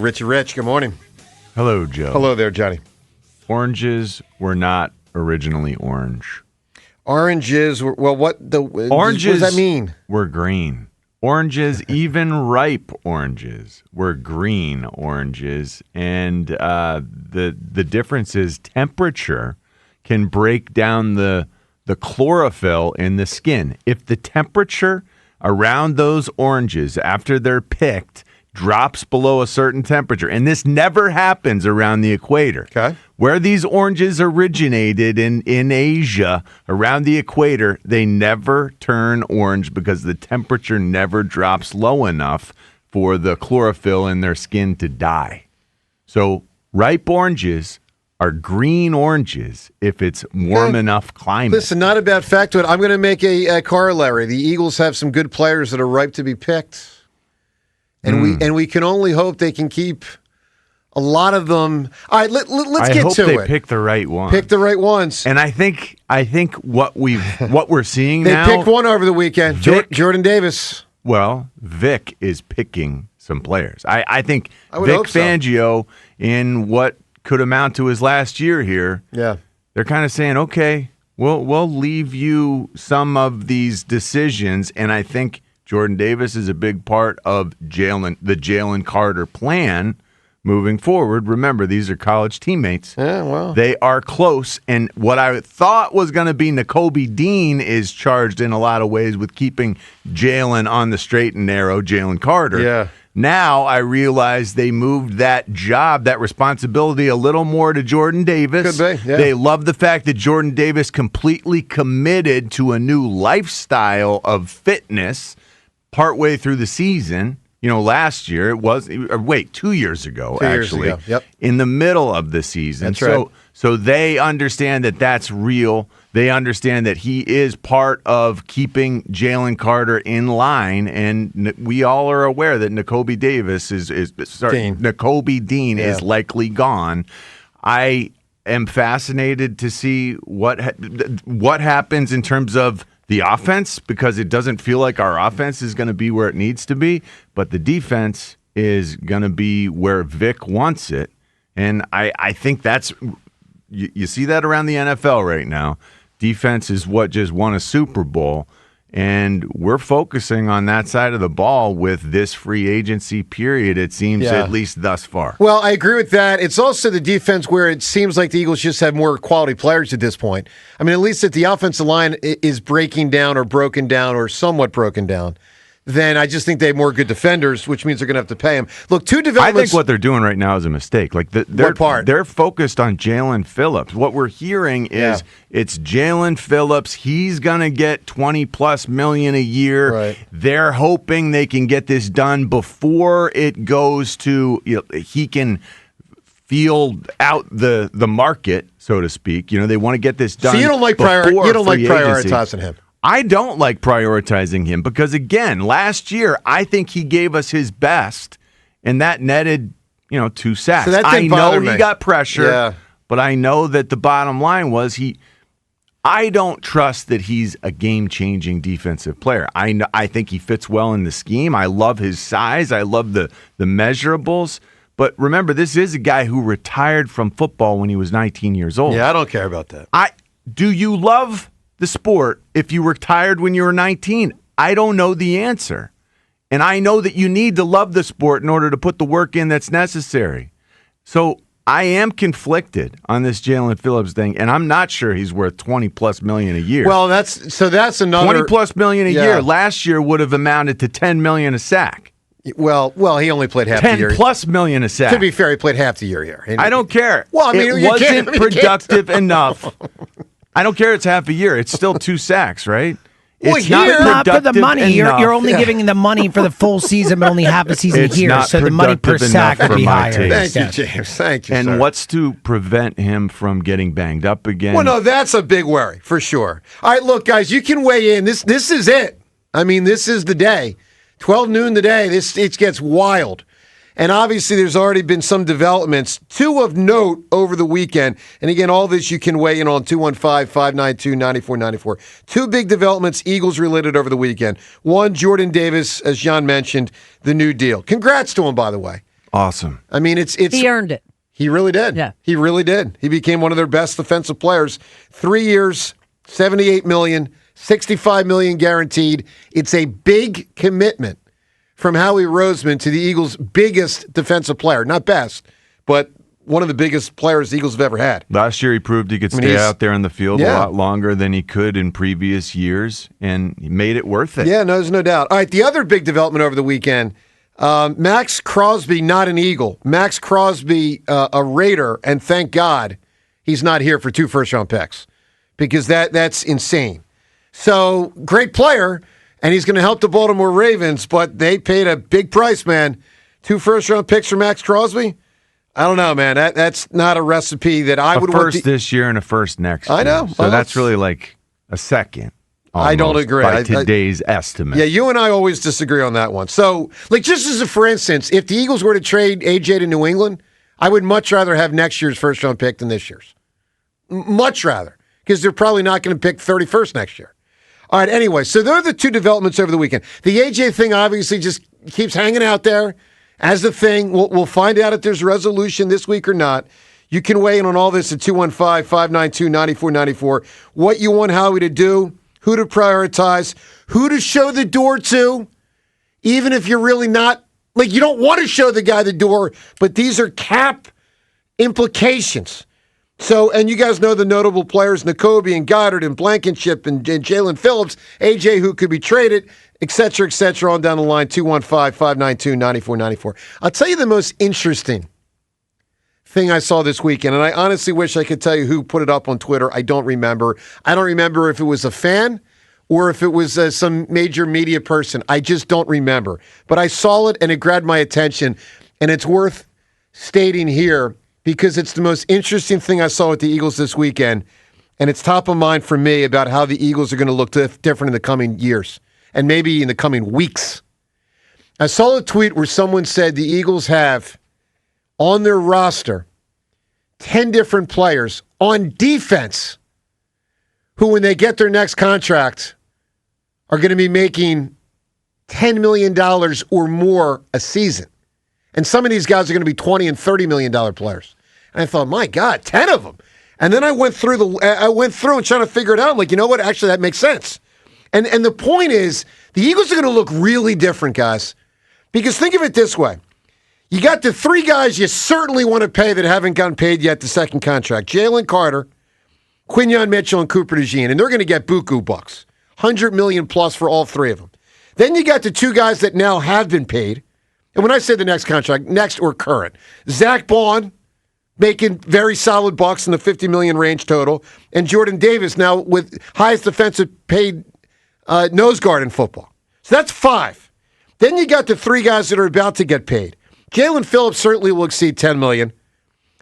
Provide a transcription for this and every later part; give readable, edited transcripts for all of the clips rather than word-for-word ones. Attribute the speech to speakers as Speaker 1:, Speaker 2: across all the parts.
Speaker 1: Richie Rich, good morning.
Speaker 2: Hello, Joe.
Speaker 1: Hello there, Johnny.
Speaker 2: Oranges were not originally orange.
Speaker 1: Oranges were, what
Speaker 2: Oranges
Speaker 1: does that mean?
Speaker 2: Were green. Oranges, even ripe oranges, were green oranges. And the difference is temperature can break down the chlorophyll in the skin. If the temperature around those oranges after they're picked drops below a certain temperature, and this never happens around the equator.
Speaker 1: Okay.
Speaker 2: Where these oranges originated in Asia, around the equator, they never turn orange because the temperature never drops low enough for the chlorophyll in their skin to die. So ripe oranges are green oranges if it's warm enough climate.
Speaker 1: Listen, not a bad fact to it. I'm going to make a corollary. The Eagles have some good players that are ripe to be picked. And we can only hope they can keep a lot of them. All right, let's get to it.
Speaker 2: I hope they pick the right ones.
Speaker 1: Pick the right ones.
Speaker 2: And I think what we're seeing
Speaker 1: they
Speaker 2: now.
Speaker 1: They picked one over the weekend. Jordan Davis.
Speaker 2: Well, Vic is picking some players. I think
Speaker 1: I
Speaker 2: Vic Fangio, in what could amount to his last year here, they're kind of saying, okay, we'll leave you some of these decisions, and I think Jordan Davis is a big part of the Jalen Carter plan moving forward. Remember, these are college teammates.
Speaker 1: Yeah, well.
Speaker 2: They are close, and what I thought was going to be Nakobe Dean is charged in a lot of ways with keeping Jalen on the straight and narrow, Jalen Carter.
Speaker 1: Yeah.
Speaker 2: Now I realize they moved that job, that responsibility a little more to Jordan Davis.
Speaker 1: Could be, yeah.
Speaker 2: They love the fact that Jordan Davis completely committed to a new lifestyle of fitness partway through the season. Last year, 2 years ago, actually,
Speaker 1: Yep.
Speaker 2: in the middle of the season.
Speaker 1: That's right.
Speaker 2: So they understand that that's real. They understand that he is part of keeping Jalen Carter in line, and we all are aware that Nakobe Dean is likely gone. I am fascinated to see what happens in terms of the offense, because it doesn't feel like our offense is going to be where it needs to be, but the defense is going to be where Vic wants it. And I think that's you see that around the NFL right now. Defense is what just won a Super Bowl, and we're focusing on that side of the ball with this free agency period, it seems, at least thus far.
Speaker 1: Well, I agree with that. It's also the defense where it seems like the Eagles just have more quality players at this point. I mean, at least if the offensive line is breaking down or broken down or somewhat broken down, then I just think they have more good defenders, which means they're going to have to pay them. Look, two developments.
Speaker 2: I think what they're doing right now is a mistake. Like they're focused on Jaelan Phillips. What we're hearing is it's Jaelan Phillips. He's going to get $20+ million a year.
Speaker 1: Right.
Speaker 2: They're hoping they can get this done before it goes to he can field out the market, so to speak. They want to get this done.
Speaker 1: So you don't like prioritizing him.
Speaker 2: I don't like prioritizing him because, again, last year I think he gave us his best, and that netted, 2 sacks.
Speaker 1: So that
Speaker 2: I know he
Speaker 1: me.
Speaker 2: got pressure, but I know that the bottom line was I don't trust that he's a game-changing defensive player. I think he fits well in the scheme. I love his size. I love the measurables. But remember, this is a guy who retired from football when he was 19 years old.
Speaker 1: Yeah, I don't care about that.
Speaker 2: Do you love the sport if you retired when you were 19? I don't know the answer. And I know that you need to love the sport in order to put the work in that's necessary. So I am conflicted on this Jaelan Phillips thing, and I'm not sure he's worth $20+ million a year.
Speaker 1: Well, that's another
Speaker 2: $20+ million a year. Last year would have amounted to $10 million a sack.
Speaker 1: Well, he only played half the year.
Speaker 2: $10+ million a sack.
Speaker 1: To be fair, he played half the year here.
Speaker 2: I don't care.
Speaker 1: Well, I mean,
Speaker 2: it wasn't productive enough. I don't care. It's half a year. It's still 2 sacks, right? It's
Speaker 3: not for the money. You're only giving the money for the full season, but only half a season here. So the money per sack would be higher.
Speaker 1: Thank you, James. Thank you.
Speaker 2: And
Speaker 1: sir.
Speaker 2: What's to prevent him from getting banged up again?
Speaker 1: Well, no, that's a big worry for sure. All right, look, guys, you can weigh in. This is it. I mean, this is the day. 12 noon today. It gets wild. And obviously, there's already been some developments, 2 of note over the weekend. And again, all this you can weigh in on 215-592-9494. 2 big developments, Eagles related over the weekend. One, Jordan Davis, as John mentioned, the new deal. Congrats to him, by the way.
Speaker 2: Awesome.
Speaker 1: I mean,
Speaker 4: he earned it.
Speaker 1: He really did.
Speaker 4: Yeah.
Speaker 1: He really did. He became one of their best defensive players. 3 years, $78 million, $65 million guaranteed. It's a big commitment from Howie Roseman to the Eagles' biggest defensive player. Not best, but one of the biggest players the Eagles have ever had.
Speaker 2: Last year he proved he could stay out there in the field a lot longer than he could in previous years, and he made it worth it.
Speaker 1: Yeah, no, there's no doubt. All right, the other big development over the weekend, Max Crosby, not an Eagle. Max Crosby, a Raider, and thank God he's not here for 2 first-round picks because that's insane. So, great player, and he's going to help the Baltimore Ravens, but they paid a big price, man. 2 first-round picks for Max Crosby? I don't know, man. That's not a recipe that I would want.
Speaker 2: A first this year and a first next year.
Speaker 1: I know.
Speaker 2: So well, that's really like a second.
Speaker 1: I don't agree.
Speaker 2: By today's estimate.
Speaker 1: Yeah, you and I always disagree on that one. So, like, just as a for instance, if the Eagles were to trade AJ to New England, I would much rather have next year's first-round pick than this year's. Much rather, because they're probably not going to pick 31st next year. All right, anyway, so there are the 2 developments over the weekend. The AJ thing obviously just keeps hanging out there as the thing. We'll find out if there's resolution this week or not. You can weigh in on all this at 215-592-9494. What you want Howie to do, who to prioritize, who to show the door to, even if you're really not, like, you don't want to show the guy the door, but these are cap implications. So, and you guys know the notable players, Nakobe and Goddard and Blankenship and Jaelan Phillips, AJ who could be traded, et cetera, on down the line, 215-592-9494. I'll tell you the most interesting thing I saw this weekend, and I honestly wish I could tell you who put it up on Twitter. I don't remember. I don't remember if it was a fan or if it was some major media person. I just don't remember. But I saw it, and it grabbed my attention, and it's worth stating here because it's the most interesting thing I saw with the Eagles this weekend, and it's top of mind for me about how the Eagles are going to look different in the coming years and maybe in the coming weeks. I saw a tweet where someone said the Eagles have on their roster 10 different players on defense who, when they get their next contract, are going to be making $10 million or more a season. And some of these guys are going to be $20 and $30 million players. And I thought, my God, 10 of them. And then I went through and trying to figure it out. I'm like, you know what? Actually, that makes sense. And the point is, the Eagles are going to look really different, guys. Because think of it this way. You got the 3 guys you certainly want to pay that haven't gotten paid yet the second contract. Jalen Carter, Quinyon Mitchell, and Cooper DeJean. And they're going to get buku bucks. $100 million plus for all 3 of them. Then you got the 2 guys that now have been paid. And when I say the next contract, next or current. Zach Bond, making very solid bucks in the $50 million range total. And Jordan Davis now with highest defensive paid nose guard in football. So that's 5. Then you got the 3 guys that are about to get paid. Jaelan Phillips certainly will exceed $10 million.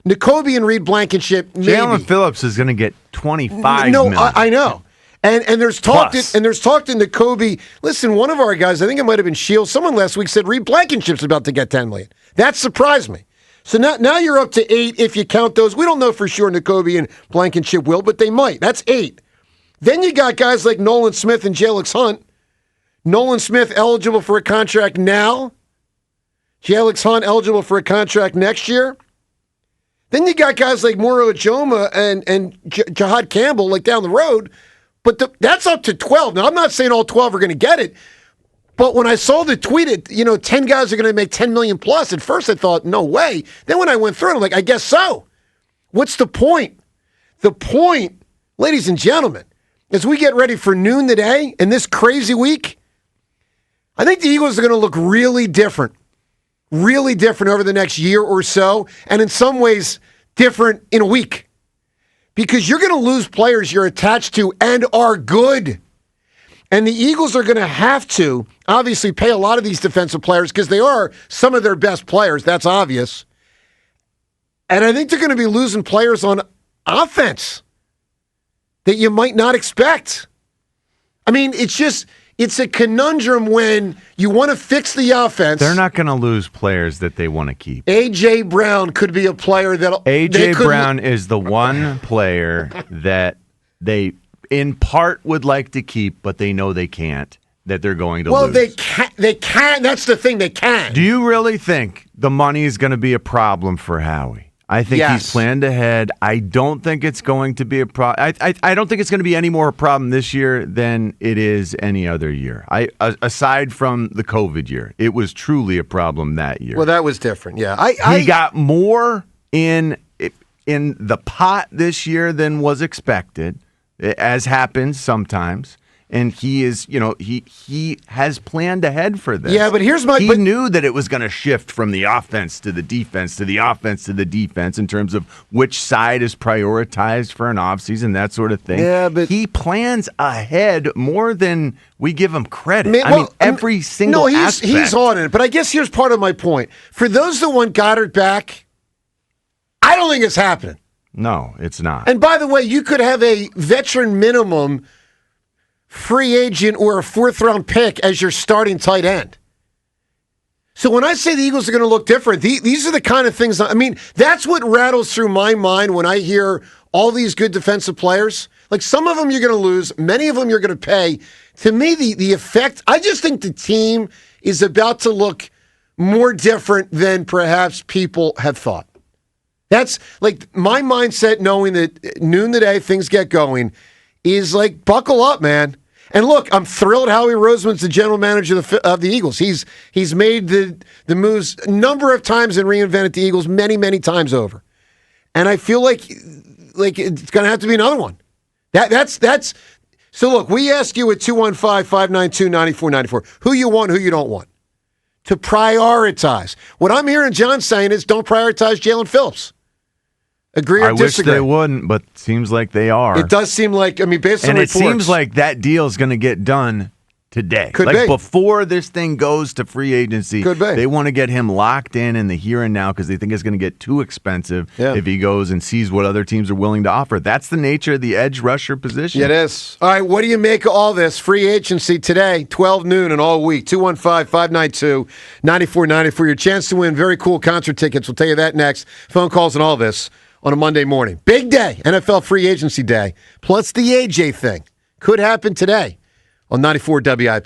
Speaker 1: Nakobe and Reed Blankenship, maybe.
Speaker 2: Jaelan Phillips is going to get $25 million.
Speaker 1: I know. And there's talk to Nakobe. Listen, one of our guys, I think it might have been Shields, someone last week said Reed Blankenship's about to get $10 million. That surprised me. So now you're up to 8 if you count those. We don't know for sure Nakobe and Blankenship will, but they might. That's 8. Then you got guys like Nolan Smith and Jalix Hunt. Nolan Smith eligible for a contract now. Jalix Hunt eligible for a contract next year. Then you got guys like Moro Ojoma and Jahad Campbell like down the road. But that's up to 12. Now, I'm not saying all 12 are going to get it. But when I saw the tweet, 10 guys are going to make $10 million plus, at first I thought, no way. Then when I went through it, I'm like, I guess so. What's the point? The point, ladies and gentlemen, as we get ready for noon today and this crazy week, I think the Eagles are going to look really different over the next year or so, and in some ways different in a week. Because you're going to lose players you're attached to and are good. And the Eagles are going to have to, obviously, pay a lot of these defensive players because they are some of their best players. That's obvious. And I think they're going to be losing players on offense that you might not expect. I mean, it's a conundrum when you want to fix the offense.
Speaker 2: They're not going to lose players that they want to keep.
Speaker 1: A.J. Brown could be a player that...
Speaker 2: A.J. Brown is the one player that they... in part would like to keep, but they know they can't. that they're going to
Speaker 1: lose.
Speaker 2: Well,
Speaker 1: they can. That's the thing. They can.
Speaker 2: Do you really think the money is going to be a problem for Howie? I think he's planned ahead. I don't think it's going to be a problem. I don't think it's going to be any more a problem this year than it is any other year. Aside from the COVID year, it was truly a problem that year.
Speaker 1: Well, that was different. Yeah,
Speaker 2: he got more in the pot this year than was expected, as happens sometimes. And he is, he has planned ahead for this.
Speaker 1: Yeah, but here's
Speaker 2: He knew that it was going to shift from the offense to the defense to the offense to the defense in terms of which side is prioritized for an offseason, that sort of thing.
Speaker 1: Yeah, but
Speaker 2: he plans ahead more than we give him credit. Every single aspect.
Speaker 1: He's on it. But I guess here's part of my point. For those that want Goddard back, I don't think it's happening.
Speaker 2: No, it's not.
Speaker 1: And by the way, you could have a veteran minimum free agent or a fourth-round pick as your starting tight end. So when I say the Eagles are going to look different, these are the kind of things, that's what rattles through my mind when I hear all these good defensive players. Like some of them you're going to lose, many of them you're going to pay. To me, the effect, I just think the team is about to look more different than perhaps people have thought. That's like my mindset knowing that noon today, things get going, is like, buckle up, man. And look, I'm thrilled Howie Roseman's the general manager of the Eagles. He's made the moves a number of times and reinvented the Eagles many, many times over. And I feel like it's going to have to be another one. That's So look, we ask you at 215-592-9494 who you want, who you don't want. To prioritize. What I'm hearing John saying is don't prioritize Jaelan Phillips. Agree or disagree?
Speaker 2: I wish they wouldn't, but it seems like they are.
Speaker 1: It does seem like, based on reports.
Speaker 2: And it seems like that deal is going to get done today.
Speaker 1: Could be.
Speaker 2: Before this thing goes to free agency,
Speaker 1: Could be.
Speaker 2: They want to get him locked in the here and now because they think it's going to get too expensive if he goes and sees what other teams are willing to offer. That's the nature of the edge rusher position.
Speaker 1: It is. All right, what do you make of all this? Free agency today, 12 noon and all week, 215-592-9490 for your chance to win very cool concert tickets. We'll tell you that next. Phone calls and all this on a Monday morning. Big day, NFL free agency day, plus the AJ thing. Could happen today on 94 WIP.